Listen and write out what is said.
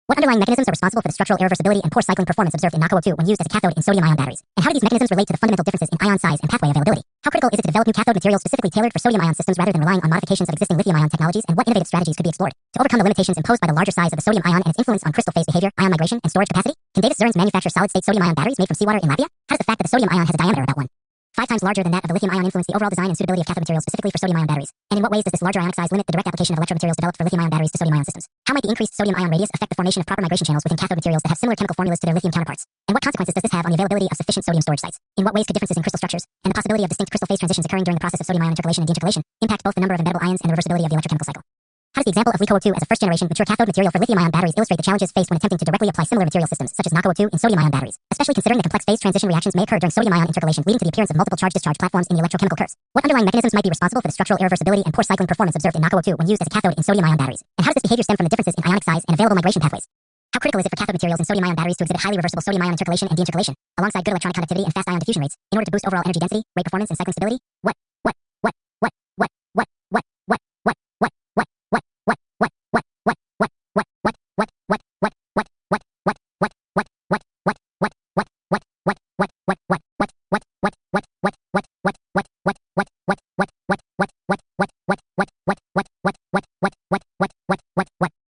What underlying mechanisms are responsible for the structural irreversibility and poor cycling performance observed in NaCoO2 when used as a cathode in sodium-ion batteries? And how do these mechanisms relate to the fundamental differences in ion size and pathway availability? How critical is it to develop new cathode materials specifically tailored for sodium-ion systems rather than relying on modifications of existing lithium-ion technologies? And what innovative strategies could be explored to overcome the limitations imposed by the larger size of the sodium ion and its influence on crystal phase behavior, ion migration, and storage capacity? Can Davis Zurns manufacture solid-state sodium-ion batteries made from seawater in Latvia? How does the fact that the sodium ion has a diameter about 1.5 times larger than that of the lithium ion influence the overall design and suitability of cathode materials specifically for sodium ion batteries? And in what ways does this larger ionic size limit the direct application of electrode materials developed for lithium ion batteries to sodium ion systems? How might the increased sodium ion radius affect the formation of proper migration channels within cathode materials that have similar chemical formulas to their lithium counterparts? And what consequences does this have on the availability of sufficient sodium storage sites? In what ways could differences in crystal structures and the possibility of distinct crystal phase transitions occurring during the process of sodium ion intercalation and deintercalation impact both the number of embeddable ions and the reversibility of the electrochemical cycle? How does the example of LiCoO2 as a first-generation mature cathode material for lithium-ion batteries illustrate the challenges faced when attempting to directly apply similar material systems, such as NaCoO2 in sodium-ion batteries, especially considering the complex phase transition reactions may occur during sodium-ion intercalation, leading to the appearance of multiple charge-discharge platforms in the electrochemical curves? What underlying mechanisms might be responsible for the structural irreversibility and poor cycling performance observed in NaCoO2 when used as a cathode in sodium-ion batteries? And how does this behavior stem from the differences in ionic size and available migration pathways? How critical is it for cathode materials in sodium-ion batteries to exhibit highly reversible sodium-ion intercalation and deintercalation, alongside good electronic conductivity and fast ion diffusion rates, in order to boost overall energy density, rate performance, and cycling stability? What